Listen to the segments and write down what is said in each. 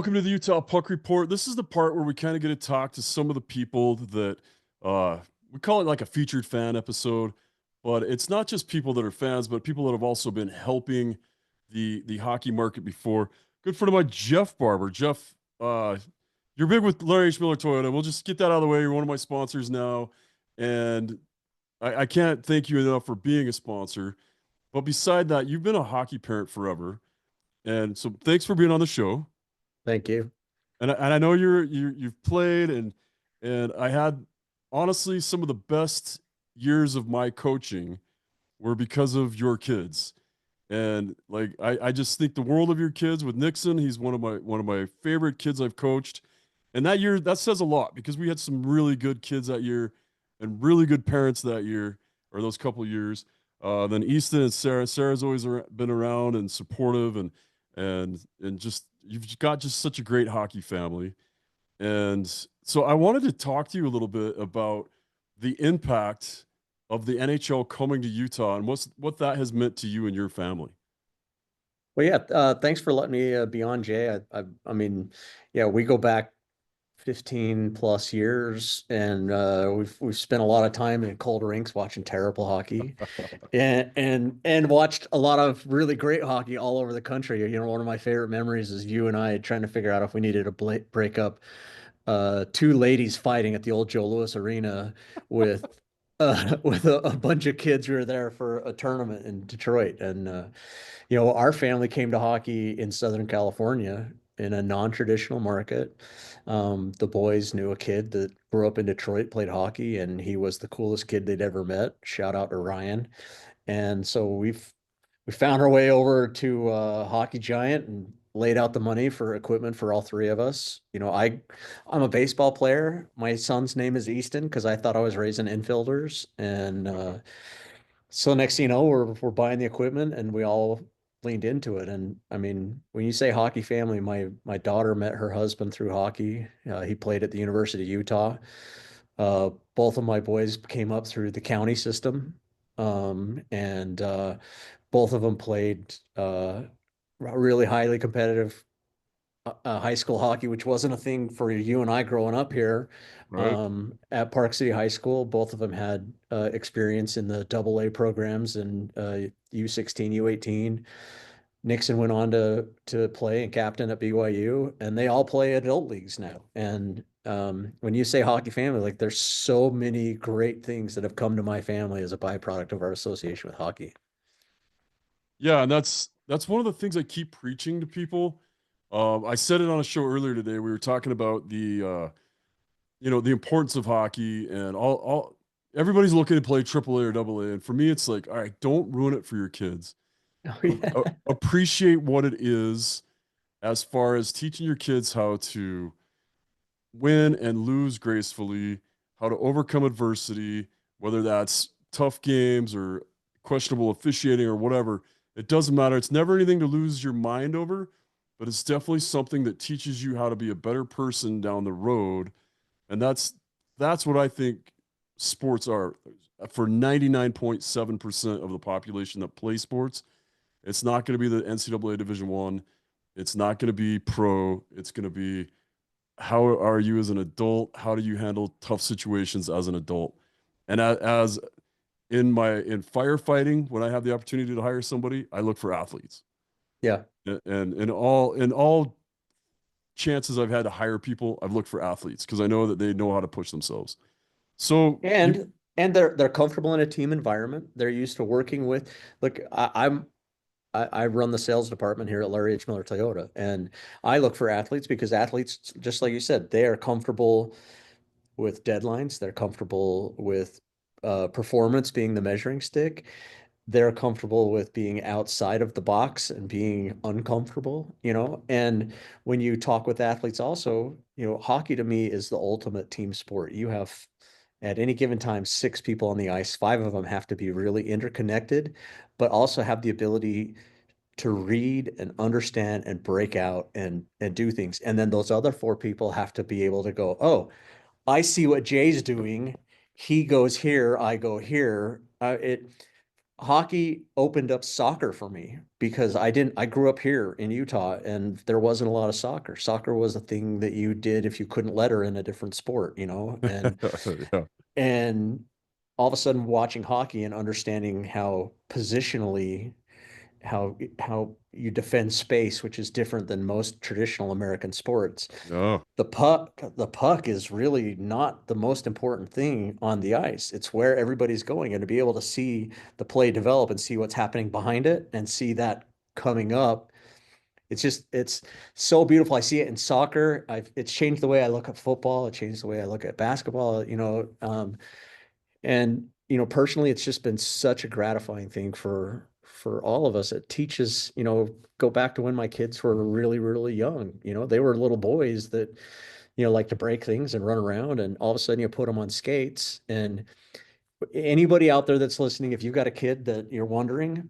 welcome to the Utah Puck Report. This is the part where we kind of get to talk to some of the people that uh, we call it like a featured fan episode, but it's not just people that are fans, but people that have also been helping the hockey market before. Good friend of mine, Jeff Barber. Jeff, you're big with Larry H. Miller Toyota. We'll just get that out of the way. You're one of my sponsors now, and I can't thank you enough for being a sponsor. But beside that, you've been a hockey parent forever, and so thanks for being on the show. Thank you. And I know you've played and I had honestly some of the best years of my coaching were because of your kids. And like I just think the world of your kids with Nixon. He's one of my favorite kids I've coached. And that year that says a lot because we had some really good kids that year and really good parents that year or those couple years. Then Easton and Sarah. Sarah's always been around and supportive and just you've got just such a great hockey family. And so I wanted to talk to you a little bit about the impact of the NHL coming to Utah and what that has meant to you and your family. Well, yeah, thanks for letting me be on, Jay. I mean, yeah, we go back 15 plus years, and we've spent a lot of time in cold rinks watching terrible hockey, and watched a lot of really great hockey all over the country. You know, one of my favorite memories is you and I trying to figure out if we needed to break up two ladies fighting at the old Joe Louis Arena with with a bunch of kids who were there for a tournament in Detroit. And our family came to hockey in Southern California in a non-traditional market. The boys knew a kid that grew up in Detroit, played hockey, and he was the coolest kid they'd ever met. Shout out to Ryan. And so we found our way over to Hockey Giant and laid out the money for equipment for all three of us. I'm a baseball player. My son's name is Easton because I thought I was raising infielders, and so next thing you know, we're buying the equipment, and we all leaned into it. And I mean, when you say hockey family, my daughter met her husband through hockey. He played at the University of Utah. Both of my boys came up through the county system, and both of them played really highly competitive high school hockey, which wasn't a thing for you and I growing up here. Right. At Park City High School, both of them had experience in the AA programs and U16, U18. Nixon went on to play and captain at BYU, and they all play adult leagues now. And when you say hockey family, like there's so many great things that have come to my family as a byproduct of our association with hockey. Yeah, and that's one of the things I keep preaching to people. I said it on a show earlier today. We were talking about the importance of hockey and all everybody's looking to play AAA or AA. And for me, it's like, all right, don't ruin it for your kids. Oh, yeah. Appreciate what it is as far as teaching your kids how to win and lose gracefully, how to overcome adversity, whether that's tough games or questionable officiating or whatever. It doesn't matter. It's never anything to lose your mind over, but it's definitely something that teaches you how to be a better person down the road. And that's what I think sports are for 99.7% of the population that play sports. It's not going to be the NCAA Division One. It's not going to be pro. It's going to be how are you as an adult? How do you handle tough situations as an adult? And as in firefighting, when I have the opportunity to hire somebody, I look for athletes. Yeah. And in all chances I've had to hire people, I've looked for athletes because I know that they know how to push themselves. So you And they're comfortable in a team environment. They're used to working with. Look, I run the sales department here at Larry H. Miller Toyota, and I look for athletes because athletes, just like you said, they are comfortable with deadlines. They're comfortable with performance being the measuring stick. They're comfortable with being outside of the box and being uncomfortable, you know. And when you talk with athletes also, hockey to me is the ultimate team sport. You have at any given time six people on the ice. Five of them have to be really interconnected, but also have the ability to read and understand and break out and do things. And then those other four people have to be able to go, oh, I see what Jay's doing. He goes here, I go here. It hockey opened up soccer for me because I grew up here in Utah and there wasn't a lot of soccer. Soccer was a thing that you did if you couldn't letter in a different sport, you know, Yeah. and all of a sudden watching hockey and understanding how positionally how you defend space, which is different than most traditional American sports. No. The puck is really not the most important thing on the ice. It's where everybody's going, and to be able to see the play develop and see what's happening behind it and see that coming up, it's so beautiful. I see it in soccer. It's changed the way I look at football. It changed the way I look at basketball, and personally, it's just been such a gratifying thing for all of us. It teaches, go back to when my kids were really, really young. They were little boys that, like to break things and run around, and all of a sudden you put them on skates. And anybody out there that's listening, if you've got a kid that you're wondering,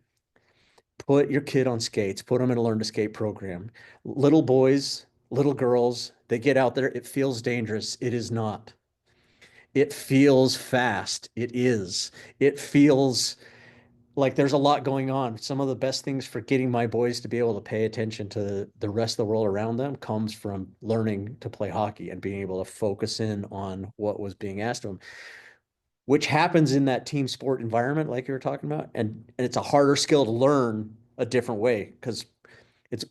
put your kid on skates, put them in a learn to skate program. Little boys, little girls, they get out there, it feels dangerous. It is not. It feels fast. It is. It feels like there's a lot going on. Some of the best things for getting my boys to be able to pay attention to the rest of the world around them comes from learning to play hockey and being able to focus in on what was being asked of them, which happens in that team sport environment, like you were talking about. And it's a harder skill to learn a different way because it's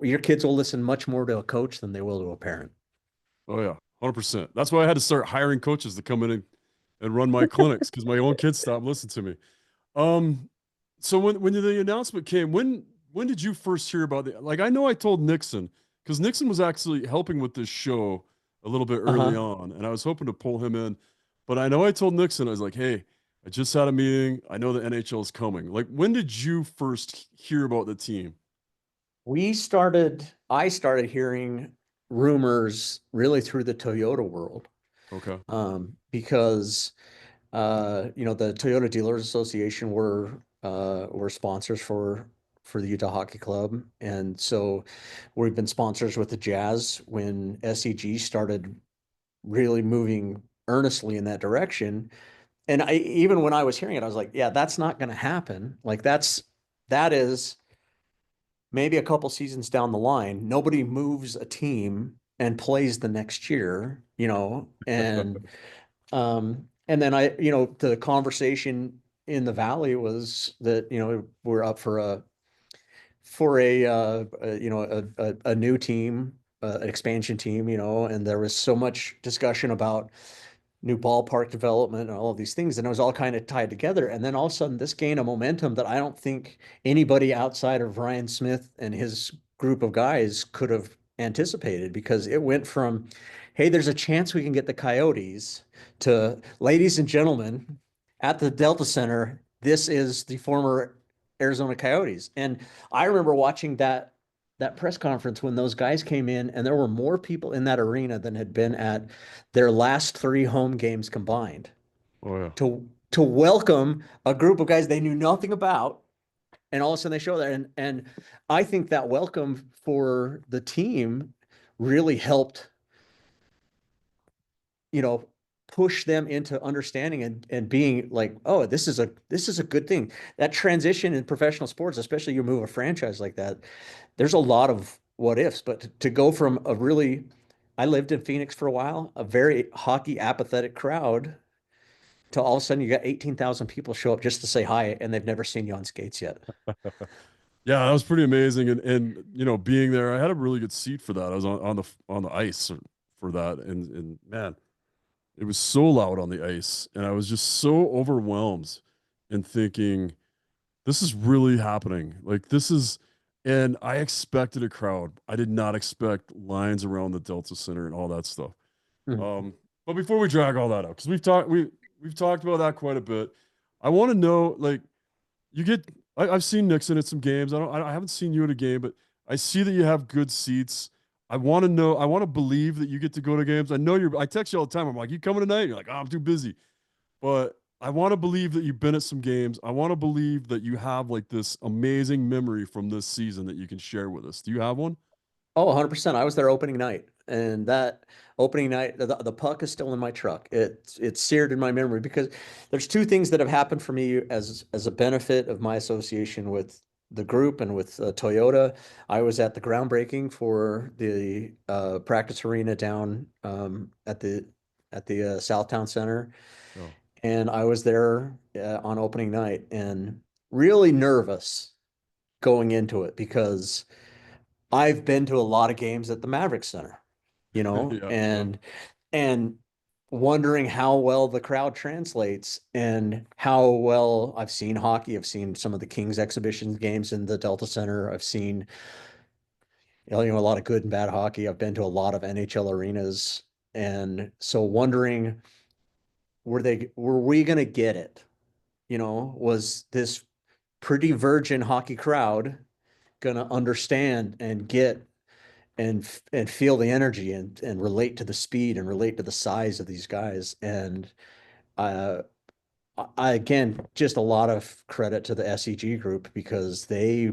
your kids will listen much more to a coach than they will to a parent. Oh yeah, 100%. That's why I had to start hiring coaches to come in and run my clinics because my own kids stopped listening to me. Um, so when the announcement came, when did you first hear about it? Like I know I told Nixon because Nixon was actually helping with this show a little bit early Uh-huh. on, and I was hoping to pull him in. But I know I told Nixon, I was like, hey, I just had a meeting. I know the NHL is coming. Like, when did you first hear about the team? I started hearing rumors really through the Toyota world, Okay. because the Toyota Dealers Association were sponsors for the Utah Hockey Club, and so we've been sponsors with the Jazz when SEG started really moving earnestly in that direction. And even when I was hearing it, I was like, yeah, that's not going to happen. Like that is maybe a couple seasons down the line, nobody moves a team and plays the next year, and then the conversation in the valley was that, we're up for a new team, an expansion team, and there was so much discussion about new ballpark development and all of these things. And it was all kind of tied together. And then all of a sudden, this gained a momentum that I don't think anybody outside of Ryan Smith and his group of guys could have anticipated, because it went from, hey, there's a chance we can get the Coyotes, to, ladies and gentlemen, at the Delta Center, this is the former Arizona Coyotes. And I remember watching that press conference when those guys came in, and there were more people in that arena than had been at their last three home games combined, Oh yeah. to welcome a group of guys they knew nothing about, and all of a sudden they show there. And I think that welcome for the team really helped, you know, push them into understanding and being like, oh, this is a good thing. That transition in professional sports, especially you move a franchise like that, there's a lot of what ifs, but to go from I lived in Phoenix for a while, a very hockey apathetic crowd, to all of a sudden you got 18,000 people show up just to say hi, and they've never seen you on skates yet. Yeah, that was pretty amazing. And being there, I had a really good seat for that. I was on the ice for that. And man, it was so loud on the ice. And I was just so overwhelmed and thinking, this is really happening. Like this is, and I expected a crowd. I did not expect lines around the Delta Center and all that stuff. Mhm. Um, but before we drag all that out, because we've talked about that quite a bit, I want to know, like, you get I've seen Nixon at some games. I haven't seen you at a game, but I see that you have good seats. I want to know, I want to believe that you get to go to games. I text you all the time. I'm like, you coming tonight? You're like, oh, I'm too busy. But I want to believe that you've been at some games. I want to believe that you have like this amazing memory from this season that you can share with us. Do you have one? Oh, 100%. I was there opening night. And that opening night, the puck is still in my truck. It's seared in my memory because there's two things that have happened for me as a benefit of my association with the group and with Toyota. I was at the groundbreaking for the practice arena down at the Southtown Center, Oh, and I was there on opening night and really nervous going into it because I've been to a lot of games at the Maverick Center, yeah, yeah. and wondering how well the crowd translates and how well I've seen hockey. I've seen some of the Kings exhibition games in the Delta Center. I've seen, a lot of good and bad hockey. I've been to a lot of NHL arenas. And so wondering, were we going to get it? Was this pretty virgin hockey crowd going to understand and get and feel the energy and relate to the speed and relate to the size of these guys? And uh, I again, just a lot of credit to the SEG group because they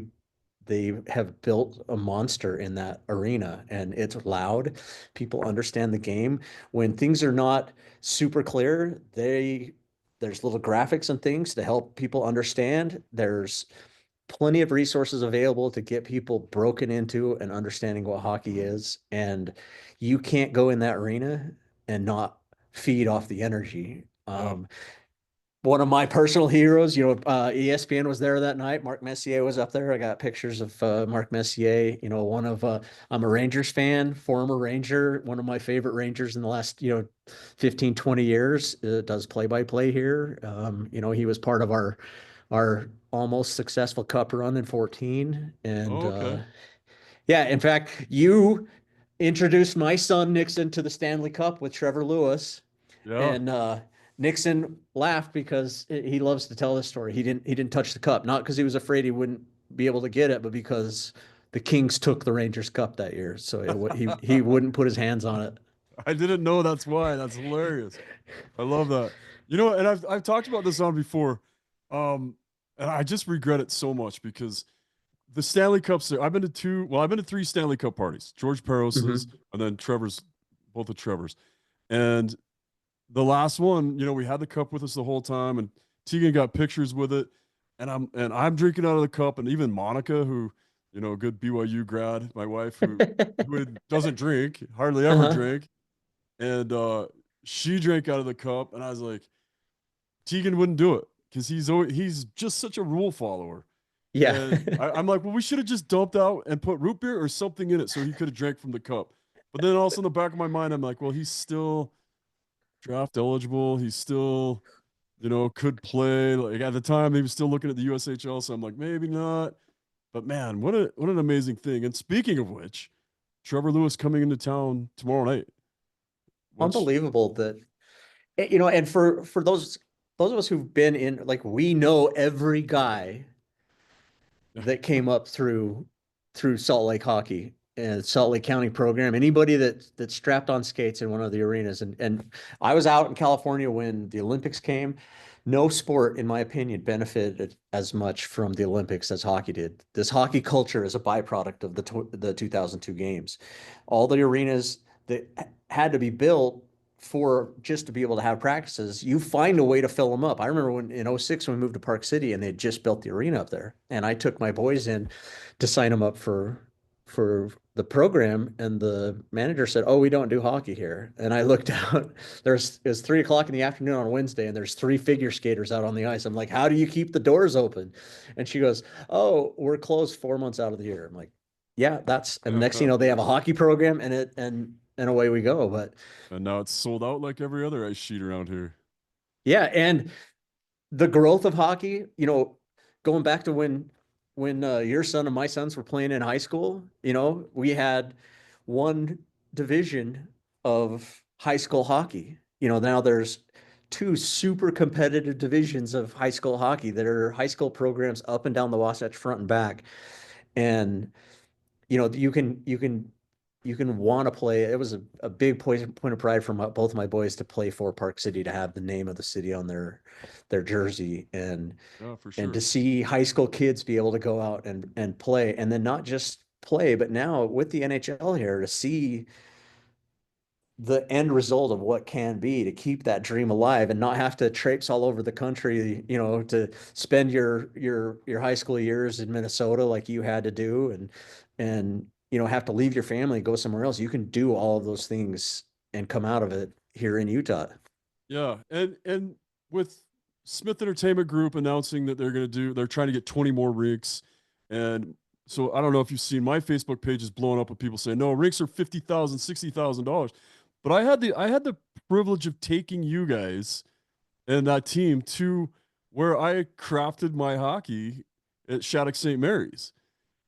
have built a monster in that arena, and it's loud. People understand the game. When things are not super clear, there's little graphics and things to help people understand. There's plenty of resources available to get people broken into and understanding what hockey is. And you can't go in that arena and not feed off the energy. Yeah. One of my personal heroes, ESPN was there that night. Mark Messier was up there. I got pictures of Mark Messier. I'm a Rangers fan, former Ranger, one of my favorite Rangers in the last, 15, 20 years. Does play-by-play here. He was part of our almost successful cup run in 14. And Oh, okay. yeah, in fact, you introduced my son Nixon to the Stanley Cup with Trevor Lewis, Yeah. and Nixon laughed because he loves to tell this story. He didn't touch the cup, not because he was afraid he wouldn't be able to get it, but because the Kings took the Rangers Cup that year, so he wouldn't put his hands on it. I didn't know that's why. That's hilarious. I love that. You know, and I've talked about this on before. Um, and I just regret it so much because the Stanley Cups, I've been to three Stanley Cup parties, George Peros's Mm-hmm. and then Trevor's, both of Trevor's. And the last one, we had the cup with us the whole time, and Tegan got pictures with it, and I'm drinking out of the cup, and even Monica, who, a good BYU grad, my wife, who doesn't drink, hardly ever Uh-huh. drink, and she drank out of the cup, and I was like, Tegan wouldn't do it because he's just such a rule follower. Yeah. And I'm like, well, we should have just dumped out and put root beer or something in it so he could have drank from the cup. But then also in the back of my mind, I'm like, well, he's still draft eligible. He's still, could play. Like at the time, he was still looking at the USHL. So I'm like, maybe not. But man, what an amazing thing. And speaking of which, Trevor Lewis coming into town tomorrow night, which Unbelievable that and for those of us who've been in, like, we know every guy that came up through Salt Lake hockey and Salt Lake County program. Anybody that strapped on skates in one of the arenas, and I was out in California when the Olympics came. No sport, in my opinion, benefited as much from the Olympics as hockey did. This hockey culture is a byproduct of the 2002 games. All the arenas that had to be built for just to be able to have practices, you find a way to fill them up. I remember when in '06 when we moved to Park City and they just built the arena up there, and I took my boys in to sign them up for the program, and the manager said, "Oh, we don't do hockey here." And I looked out. It's 3 o'clock in the afternoon on Wednesday, and there's three figure skaters out on the ice. I'm like, "How do you keep the doors open?" And she goes, "Oh, we're closed 4 months out of the year." I'm like, "Yeah, that's." And the next thing you know, they have a hockey program, and away we go. But and now it's sold out like every other ice sheet around here. yeah, and the growth of hockey, going back to when your son and my sons were playing in high school, we had one division of high school hockey. Now there's two super competitive divisions of high school hockey that are high school programs up and down the Wasatch Front and back. And you can want to play. It was a big point of pride for both of my boys to play for Park City, to have the name of the city on their jersey, Yeah, for and to sure. see high school kids be able to go out and play, and then not just play, but now with the NHL here, to see the end result of what can be, to keep that dream alive and not have to traipse all over the country, to spend your high school years in Minnesota like you had to do, and have to leave your family and go somewhere else. You can do all of those things and come out of it here in Utah. Yeah, and with Smith Entertainment Group announcing that they're trying to get 20 more rinks, and so I don't know if you've seen my Facebook page is blowing up with people saying no rinks are $50,000, $60,000, but I had the privilege of taking you guys and that team to where I crafted my hockey at Shattuck St. Mary's,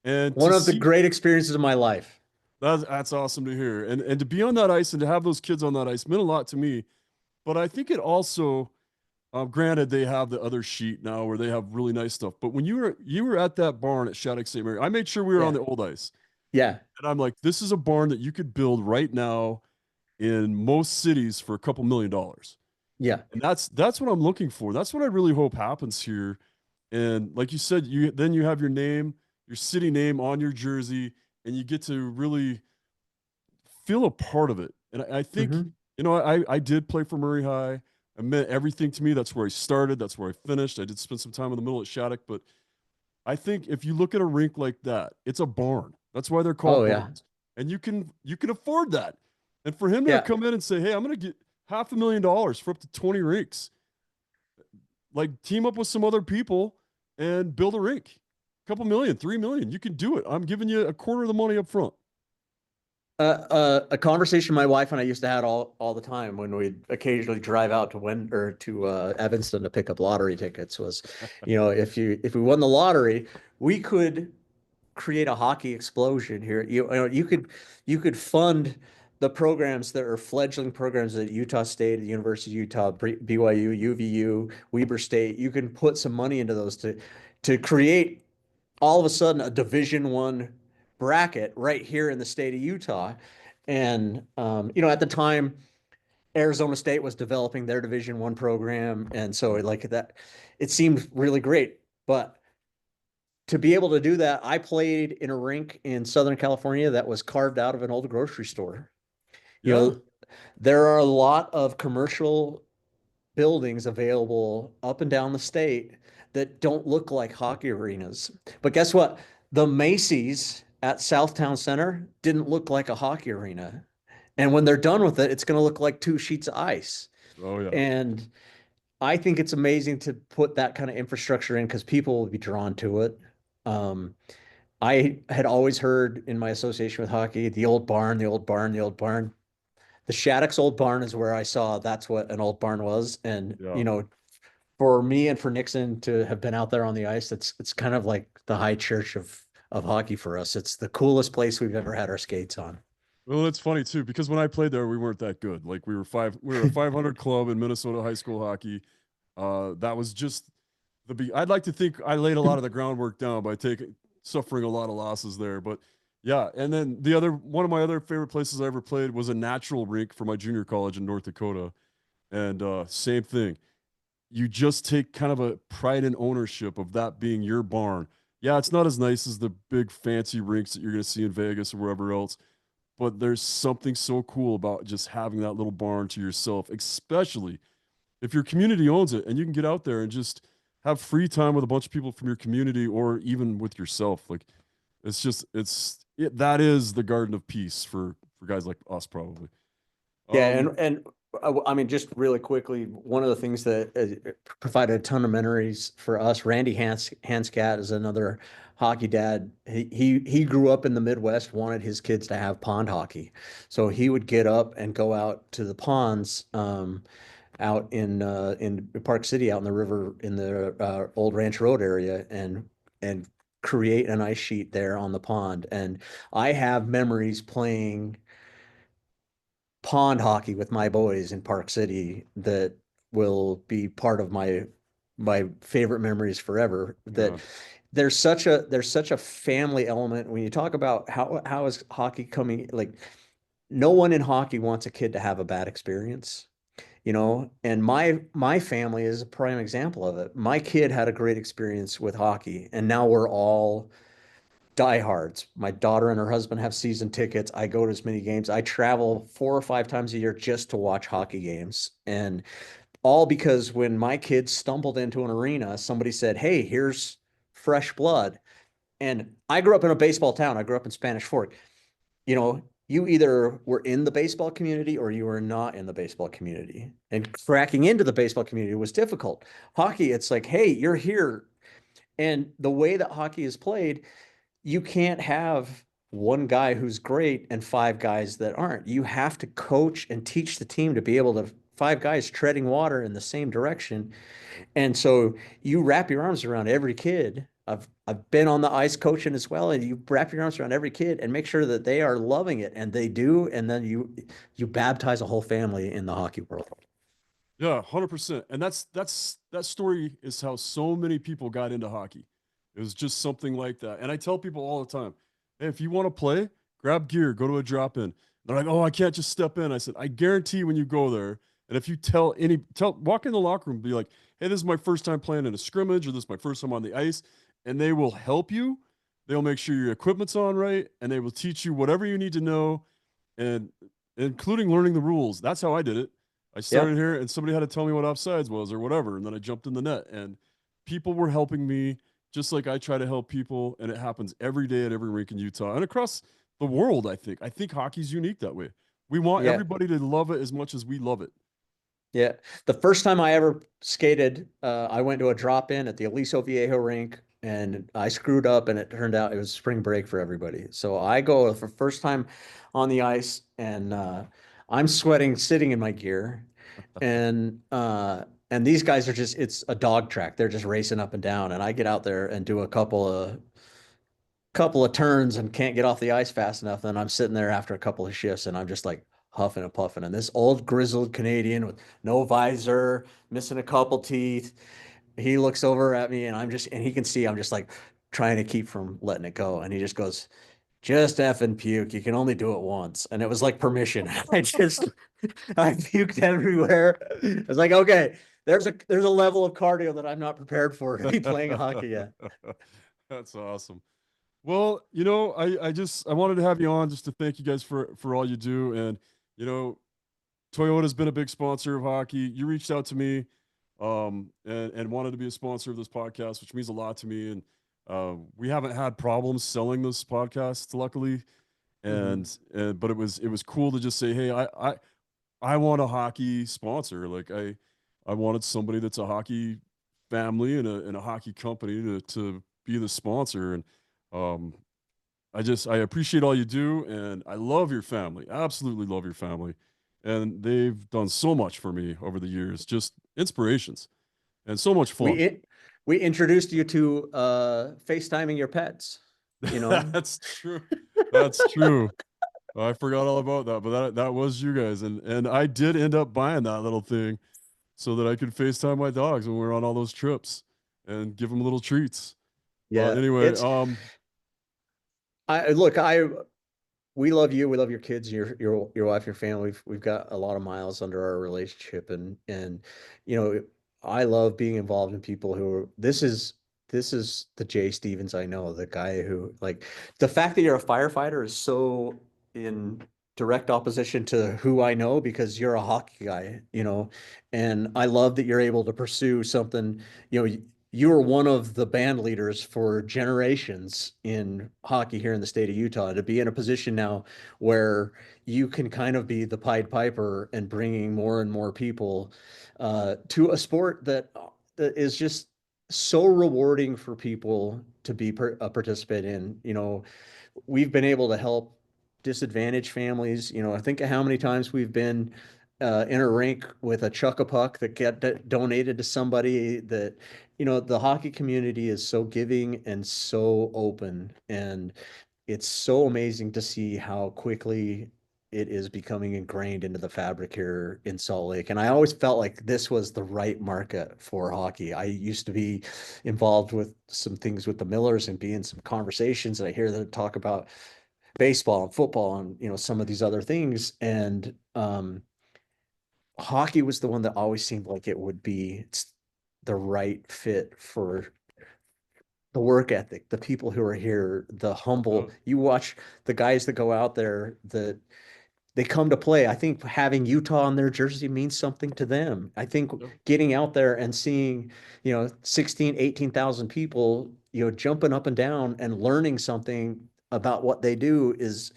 and One to of the see great experiences of my life. that's awesome to hear, and to be on that ice and to have those kids on that ice meant a lot to me. But I think it also, granted, they have the other sheet now where they have really nice stuff. But when you were at that barn at Shattuck St. Mary, I made sure we were on Yeah. the old ice, Yeah. and I'm like, this is a barn that you could build right now in most cities for a couple $1 million, Yeah. and that's what I'm looking for. That's what I really hope happens here. And like you said, you have your name, your city name on your jersey, and you get to really feel a part of it. And I think, Hmm. I did play for Murray High. It meant everything to me. That's where I started. That's where I finished. I did spend some time in the middle at Shattuck, but I think if you look at a rink like that, it's a barn. That's why they're Oh called yeah. barns. And you can afford that. And for him to Yeah. come in and say, "Hey, I'm going to get $500,000 for up to 20 rinks," like team up with some other people and build a rink. A couple million, 3 million. You can do it. I'm giving you a quarter of the money up front. A conversation my wife and I used to have all the time when we'd occasionally drive out to Evanston to pick up lottery tickets was, if we won the lottery, we could create a hockey explosion here. You could fund the programs that are fledgling programs at Utah State, the University of Utah, BYU, UVU, Weber State. You can put some money into those to create all of a sudden a Division I bracket right here in the state of Utah. And at the time, Arizona State was developing their Division I program, and so like that, it seemed really great. But to be able to do that, I played in a rink in Southern California that was carved out of an old grocery store. You Yeah. know, there are a lot of commercial buildings available up and down the state that don't look like hockey arenas. But guess what? The Macy's at Southtown Center didn't look like a hockey arena. And when they're done with it, it's going to look like two sheets of ice. Oh yeah. And I think it's amazing to put that kind of infrastructure in because people will be drawn to it. Um, I had always heard in my association with hockey, the old barn, the old barn, the old barn. The Shattuck's old barn is where I saw that's what an old barn was. And, Yeah. for me and for Nixon to have been out there on the ice, it's kind of like the high church of hockey for us. It's the coolest place we've ever had our skates on. Well, it's funny too because when I played there, we weren't that good. Like we were a 500 club in Minnesota high school hockey. That was just I'd like to think I laid a lot of the groundwork down by suffering a lot of losses there. But yeah, and then one of my other favorite places I ever played was a natural rink for my junior college in North Dakota, and same thing. You just take kind of a pride and ownership of that being your barn. Yeah, it's not as nice as the big fancy rinks that you're going to see in Vegas or wherever else, but there's something so cool about just having that little barn to yourself, especially if your community owns it and you can get out there and just have free time with a bunch of people from your community or even with yourself. Like that is the garden of peace for guys like us probably. Yeah, Um and I mean, just really quickly, one of the things that provided a ton of memories for us, Randy Hanscat is another hockey dad. He grew up in the Midwest, wanted his kids to have pond hockey, so he would get up and go out to the ponds, out in Park City, out in the river in the Old Ranch Road area, and create an ice sheet there on the pond. And I have memories playing pond hockey with my boys in Park City that will be part of my favorite memories forever. That yeah. there's such a family element when you talk about how is hockey coming, like no one in hockey wants a kid to have a bad experience. And my family is a prime example of it. My kid had a great experience with hockey, and now we're all diehards. My daughter and her husband have season tickets. I go to as many games. I travel 4 or 5 times a year just to watch hockey games. And all because when my kids stumbled into an arena, somebody said, "Hey, here's fresh blood." And I grew up in a baseball town. I grew up in Spanish Fork. You either were in the baseball community or you were not in the baseball community. And cracking into the baseball community was difficult. Hockey, it's like, hey, you're here. And the way that hockey is played, you can't have one guy who's great and five guys that aren't. You have to coach and teach the team to be able to five guys treading water in the same direction. And so you wrap your arms around every kid. I've been on the ice coaching as well, and you wrap your arms around every kid and make sure that they are loving it, and they do, and then you baptize a whole family in the hockey world. Yeah, 100%. And that story is how so many people got into hockey. It was just something like that. And I tell people all the time, hey, if you want to play, grab gear, go to a drop in. They're like, oh, I can't just step in. I said, I guarantee when you go there, and if you walk in the locker room, be like, hey, this is my first time playing in a scrimmage, or this is my first time on the ice, and they will help you. They'll make sure your equipment's on right, and they will teach you whatever you need to know, and including learning the rules. That's how I did it. I started Yep. here and somebody had to tell me what offsides was or whatever. And then I jumped in the net and people were helping me just like I try to help people. And it happens every day at every rink in Utah and across the world, I think. I think hockey's unique that way. We want Yeah. everybody to love it as much as we love it. Yeah. The first time I ever skated, I went to a drop in at the Aliso Viejo rink and I screwed up and it turned out it was spring break for everybody. So I go for first time on the ice and I'm sweating sitting in my gear and these guys are just it's a dog track. They're just racing up and down and I get out there and do a couple of turns and can't get off the ice fast enough. And I'm sitting there after a couple of shifts and I'm just like huffing and puffing. And this old grizzled Canadian with no visor, missing a couple teeth, he looks over at me and and he can see I'm just like trying to keep from letting it go. And he just goes, just effing puke. You can only do it once. And it was like permission. I puked everywhere. I was like, okay, there's a level of cardio that I'm not prepared for to be playing hockey yet. That's awesome. Well, I wanted to have you on just to thank you guys for all you do. And, you know, Toyota's been a big sponsor of hockey. You reached out to me and wanted to be a sponsor of this podcast, which means a lot to me. And we haven't had problems selling this podcast, luckily. Mhm. And but it was cool to just say, hey, I want a hockey sponsor. Like I wanted somebody that's a hockey family and a hockey company to be the sponsor. And um, I appreciate all you do, and I love your family. Absolutely love your family, and they've done so much for me over the years. Just inspirations and so much We fun. it, we introduced you to FaceTiming your pets, you know. That's true. That's true. I forgot all about that, but that was you guys, and I did end up buying that little thing so that I could FaceTime my dogs when we were on all those trips and give them little treats. But Yeah, anyway, it's I look, I we love you. We love your kids, your wife, your family. We've got a lot of miles under our relationship, and you know, I love being involved in people who are. This is the Jay Stevens I know, the guy who like the fact that you're a firefighter is so in direct opposition to who I know because you're a hockey guy, and I love that you're able to pursue something, you were one of the band leaders for generations in hockey here in the state of Utah to be in a position now where you can kind of be the Pied Piper and bringing more and more people to a sport that is just so rewarding for people to be a participant in. We've been able to help disadvantaged families. I think of how many times we've been in a rink with a chuck a puck that get donated to somebody that, the hockey community is so giving and so open. And it's so amazing to see how quickly it is becoming ingrained into the fabric here in Salt Lake. And I always felt like this was the right market for hockey. I used to be involved with some things with the Millers and be in some conversations, and I hear them talk about baseball and football and some of these other things. And hockey was the one that always seemed like it would be the right fit for the work ethic, the people who are here, the Yeah, humble. You watch the guys that go out there that they come to play. I think having Utah on their jersey means something to them. I think yeah, getting out there and seeing, 16, 18,000 people, jumping up and down and learning something about what they do is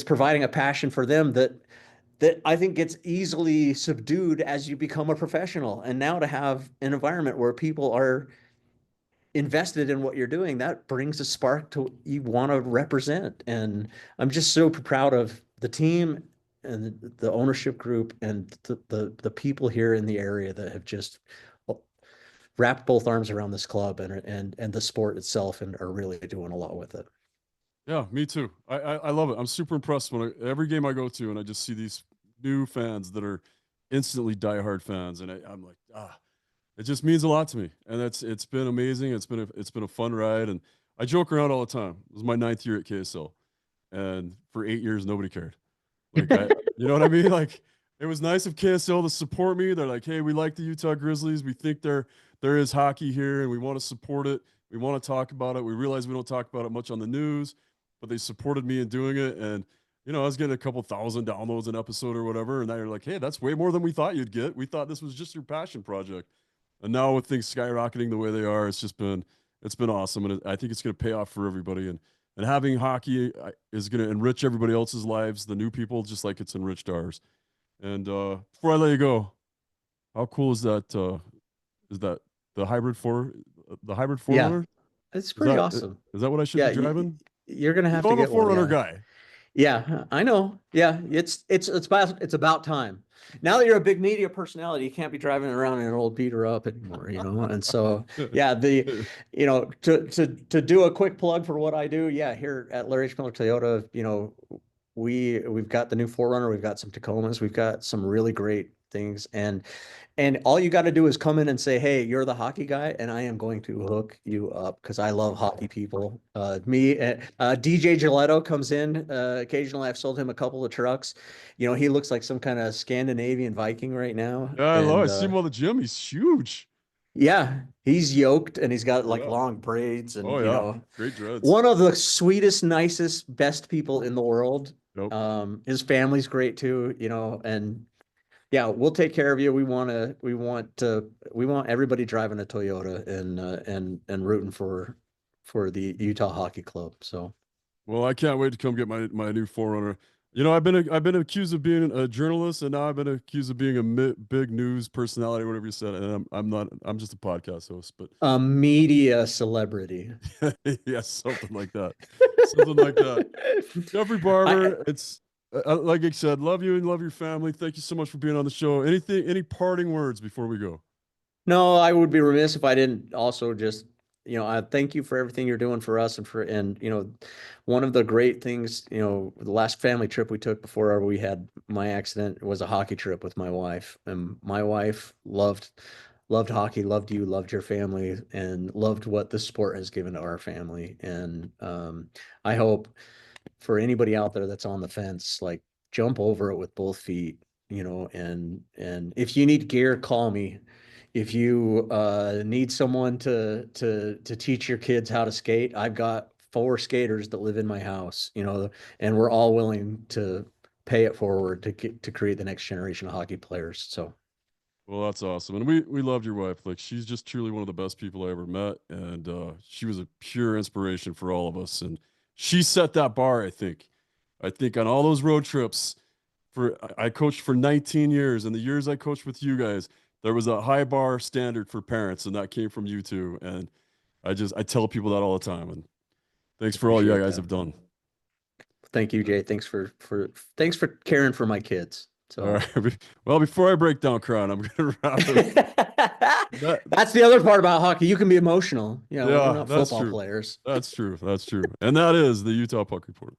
providing a passion for them that I think gets easily subdued as you become a professional. And now to have an environment where people are invested in what you're doing, that brings a spark to you want to represent. And I'm just so proud of the team and the ownership group and the people here in the area that have just wrapped both arms around this club and the sport itself and are really doing a lot with it. yeah. Me too. I love it. I'm super impressed when every game I go to and I just see these new fans that are instantly diehard fans, and I'm like, it just means a lot to me, and it's been amazing. It's been a fun ride, and I joke around all the time. This is my ninth year at KSL, and for 8 years nobody cared. Like you know what I mean? Like it was nice of KSL to support me. They're like, hey, we like the Utah Grizzlies. We think there is hockey here, and we want to support it. We want to talk about it. We realize we don't talk about it much on the news, but they supported me in doing it, and I was getting a couple thousand downloads an episode or whatever, and now you're like, hey, that's way more than we thought you'd get. We thought this was just your passion project. And now with things skyrocketing the way they are, it's been awesome, and I think it's going to pay off for everybody. And having hockey is going to enrich everybody else's lives, the new people, just like it's enriched ours. And before I let you go, how cool is that? Is that the hybrid Yeah, Forerunner? it's Is pretty that awesome. is that what I should Yeah, be driving? you're gonna have to I'm a get one. Forerunner Yeah. guy. Yeah, I know. Yeah, it's about time. Now that you're a big media personality, you can't be driving around in an old beater up anymore. And so, yeah, to do a quick plug for what I do, yeah, here at Larry H. Miller Toyota, we've got the new Forerunner, we've got some Tacomas, we've got some really great things, and all you got to do is come in and say, "Hey, you're the hockey guy," and I am going to hook you up because I love hockey people. DJ Gilletto comes in occasionally. I've sold him a couple of trucks. He looks like some kind of Scandinavian Viking right now, Yeah, I and see him on the gym. He's huge. yeah, he's yoked and he's got like Yeah. long braids, Oh and yeah. Great dreads. one of the sweetest, nicest, best people in the world. Nope. His family's great too, and yeah, we'll take care of you. We want everybody driving a Toyota and rooting for the Utah Hockey Club. So Well, I can't wait to come get my new Forerunner. I've been accused of being a journalist, and now I've been accused of being a big news personality, whatever you said. And I'm not. I'm just a podcast host. But a media celebrity. yes, something like that. Something like that. Jeffrey I Barber. It's like I said, love you and love your family. Thank you so much for being on the show. Any parting words before we go? No, I would be remiss if I didn't also just, I thank you for everything you're doing for us and one of the great things, the last family trip we took before we had my accident was a hockey trip with my wife. And my wife loved hockey, loved you, loved your family, and loved what this sport has given to our family. And I hope for anybody out there that's on the fence, like jump over it with both feet, and if you need gear, call me. If you need someone to teach your kids how to skate, I've got 4 skaters that live in my house, and we're all willing to pay it forward to create the next generation of hockey players. So Well, that's awesome. And we loved your wife. Like she's just truly one of the best people I ever met. And she was a pure inspiration for all of us. And she set that bar, I think. I think on all those road trips I coached for 19 years, and the years I coached with you guys, there was a high bar standard for parents, and that came from you two. And I tell people that all the time. And thanks for all you appreciate guys that. have done. Thank you, Jay. Thanks for caring for my kids. All So right. Well, before I break down crying, I'm gonna wrap it. That that's the other part about hockey. You can be emotional. We're yeah, not that's football true. players. That's true. That's true. And that is the Utah Puck Report.